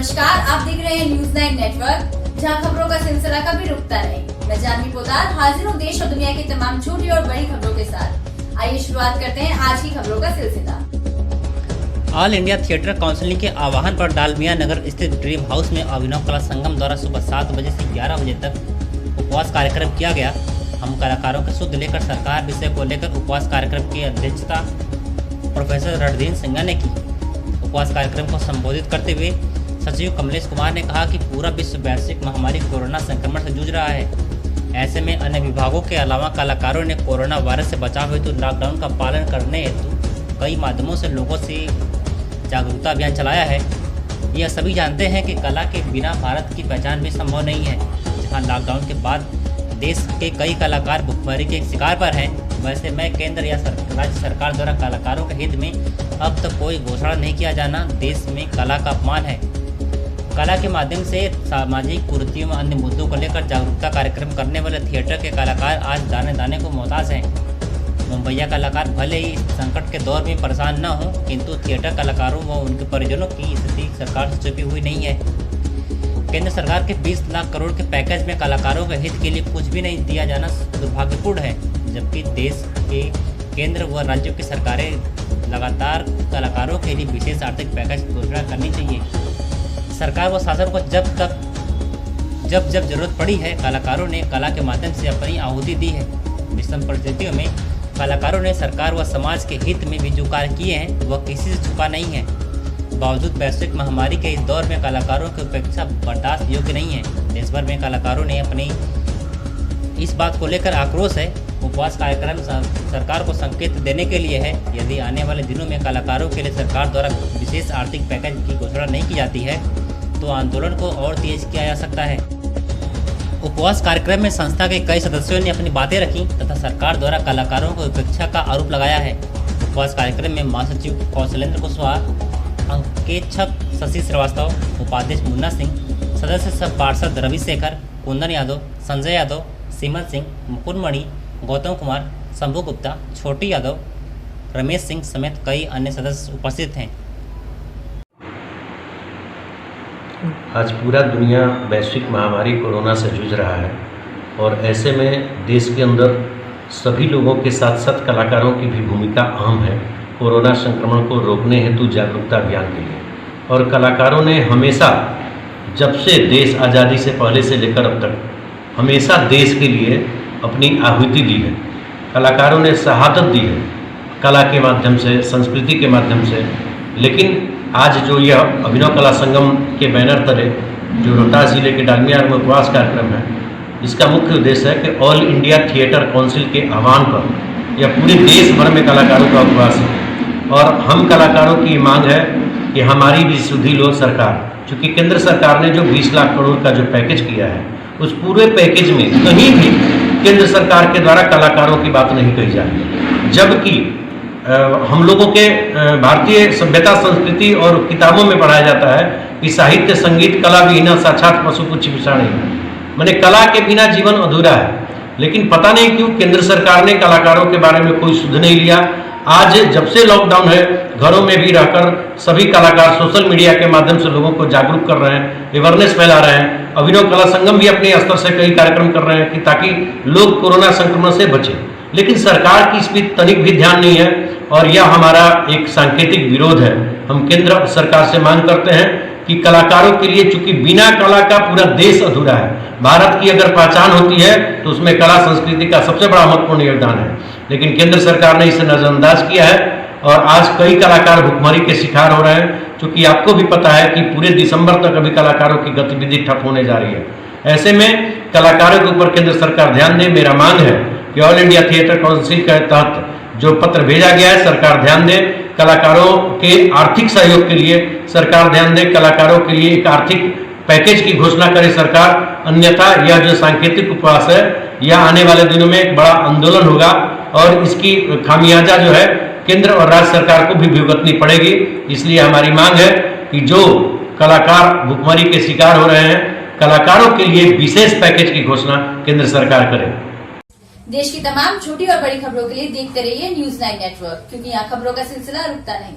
नमस्कार, आप देख रहे हैं न्यूज़ 9 नेटवर्क, जहां खबरों का सिलसिला कभी रुकता नहीं। मैं जानवी पोदार हाजिर हूं देश और दुनिया की तमाम छोटी और बड़ी खबरों के साथ। आइए शुरुआत करते हैं आज की खबरों का सिलसिला। ऑल इंडिया थिएटर काउंसिल के आह्वान पर डालमिया नगर स्थित ड्रीम हाउस में अभिनव कला संगम द्वारा सुबह 7 बजे से 11 बजे तक उपवास कार्यक्रम किया गया। हम कलाकारों के शुद्ध लेकर सरकार विषय को लेकर उपवास कार्यक्रम की अध्यक्षता प्रोफेसर रणधीर सिंघा ने की। उपवास कार्यक्रम को संबोधित करते हुए सचिव कमलेश कुमार ने कहा कि पूरा विश्व वैश्विक महामारी कोरोना संक्रमण से जूझ रहा है। ऐसे में अन्य विभागों के अलावा कलाकारों ने कोरोना वायरस से बचाव हेतु लॉकडाउन का पालन करने हेतु कई माध्यमों से लोगों से जागरूकता अभियान चलाया है। यह सभी जानते हैं कि कला के बिना भारत की पहचान भी संभव नहीं है। जहां लॉकडाउन के बाद देश के कई कलाकार भुखमरी के शिकार पर हैं, वैसे में केंद्र या राज्य सरकार द्वारा कलाकारों के हित में अब तक कोई घोषणा नहीं किया जाना देश में कला का अपमान है। कला के माध्यम से सामाजिक कुरीतियों में अन्य मुद्दों को लेकर जागरूकता कार्यक्रम करने वाले थिएटर के कलाकार आज दाने दाने को मोहताज हैं। मुंबईया कलाकार भले ही इस संकट के दौर में परेशान न हों, किंतु थिएटर कलाकारों व उनके परिजनों की स्थिति सरकार से छुपी हुई नहीं है। केंद्र सरकार के 20 लाख करोड़ के पैकेज में कलाकारों के हित के लिए कुछ भी नहीं दिया जाना दुर्भाग्यपूर्ण है, जबकि देश के केंद्र व राज्यों की सरकारें लगातार कलाकारों के लिए विशेष आर्थिक पैकेज की घोषणा करनी चाहिए। सरकार व शासन को जब जरूरत पड़ी है, कलाकारों ने कला के माध्यम से अपनी आहुति दी है। विषम परिस्थितियों में कलाकारों ने सरकार व समाज के हित में भी जो कार्य किए हैं वह किसी से छुपा नहीं है। बावजूद वैश्विक महामारी के इस दौर में कलाकारों की उपेक्षा बर्दाश्त योग्य नहीं है। देश भर में कलाकारों ने अपनी इस बात को लेकर आक्रोश है। उपवास कार्यक्रम सरकार को संकेत देने के लिए है। यदि आने वाले दिनों में कलाकारों के लिए सरकार द्वारा विशेष आर्थिक पैकेज की घोषणा नहीं की जाती है तो आंदोलन को और तेज किया जा सकता है। उपवास कार्यक्रम में संस्था के कई सदस्यों ने अपनी बातें रखी तथा सरकार द्वारा कलाकारों को उपेक्षा का आरोप लगाया है। उपवास कार्यक्रम में महासचिव कौशलेंद्र कुशवाहा, अंकेक्षक शशि श्रीवास्तव, उपाध्यक्ष मुन्ना सिंह, सदस्य सब पार्षद रविशेखर, कुंदन यादव, संजय यादव, सीमन सिंह, मुकुंद मणि, गौतम कुमार, शंभू गुप्ता, छोटी यादव, रमेश सिंह समेत कई अन्य सदस्य उपस्थित हैं। आज पूरा दुनिया वैश्विक महामारी कोरोना से जूझ रहा है और ऐसे में देश के अंदर सभी लोगों के साथ साथ कलाकारों की भी भूमिका अहम है कोरोना संक्रमण को रोकने हेतु जागरूकता अभियान के लिए। और कलाकारों ने हमेशा, जब से देश आज़ादी से पहले से लेकर अब तक, हमेशा देश के लिए अपनी आहुति दी है। कलाकारों ने शहादत दी है कला के माध्यम से, संस्कृति के माध्यम से। लेकिन आज जो यह अभिनव कला संगम के बैनर तले जो रोहतास जिले के डालमिया में उपवास कार्यक्रम है, इसका मुख्य उद्देश्य है कि ऑल इंडिया थिएटर काउंसिल के आह्वान पर यह पूरे देश भर में कलाकारों का उपवास है। और हम कलाकारों की मांग है कि हमारी भी सुधी लो सरकार, चूँकि केंद्र सरकार ने जो 20 लाख करोड़ का जो पैकेज किया है, उस पूरे पैकेज में कहीं भी केंद्र सरकार के द्वारा कलाकारों की बात नहीं कही जा रही। जबकि हम लोगों के भारतीय सभ्यता संस्कृति और किताबों में पढ़ाया जाता है कि साहित्य संगीत कला विहीना साक्षात पशु पुच्छ विषाणी, माने कला के बिना जीवन अधूरा है। लेकिन पता नहीं क्यों केंद्र सरकार ने कलाकारों के बारे में कोई सुध नहीं लिया। आज जब से लॉकडाउन है, घरों में भी रहकर सभी कलाकार सोशल मीडिया के माध्यम से लोगों को जागरूक कर रहे हैं, अवेयरनेस फैला रहे हैं। अभिनव कला संगम भी अपने स्तर से कई कार्यक्रम कर रहे हैं कि ताकि लोग कोरोना संक्रमण से बचें। लेकिन सरकार की इस पर तनिक भी ध्यान नहीं है और यह हमारा एक सांकेतिक विरोध है। हम केंद्र सरकार से मांग करते हैं कि कलाकारों के लिए, चूंकि बिना कला का पूरा देश अधूरा है, भारत की अगर पहचान होती है तो उसमें कला संस्कृति का सबसे बड़ा महत्वपूर्ण योगदान है। लेकिन केंद्र सरकार ने इसे नजरअंदाज किया है और आज कई कलाकार भुखमरी के शिकार हो रहे हैं। चूँकि आपको भी पता है कि पूरे दिसंबर तक अभी कलाकारों की गतिविधि ठप होने जा रही है। ऐसे में कलाकारों के ऊपर केंद्र सरकार ध्यान दे। मेरा मांग है कि ऑल इंडिया थिएटर काउंसिल के तहत जो पत्र भेजा गया है, सरकार ध्यान दे। कलाकारों के आर्थिक सहयोग के लिए सरकार ध्यान दे। कलाकारों के लिए एक आर्थिक पैकेज की घोषणा करे सरकार, अन्यथा यह जो सांकेतिक उपवास है यह आने वाले दिनों में एक बड़ा आंदोलन होगा और इसकी खामियाजा जो है केंद्र और राज्य सरकार को भी भुगतनी पड़ेगी। इसलिए हमारी मांग है कि जो कलाकार भुखमरी के शिकार हो रहे हैं, कलाकारों के लिए विशेष पैकेज की घोषणा केंद्र सरकार करे। देश की तमाम छोटी और बड़ी खबरों के लिए देखते रहिए न्यूज़ 9 नेटवर्क, क्योंकि यहाँ खबरों का सिलसिला रुकता नहीं।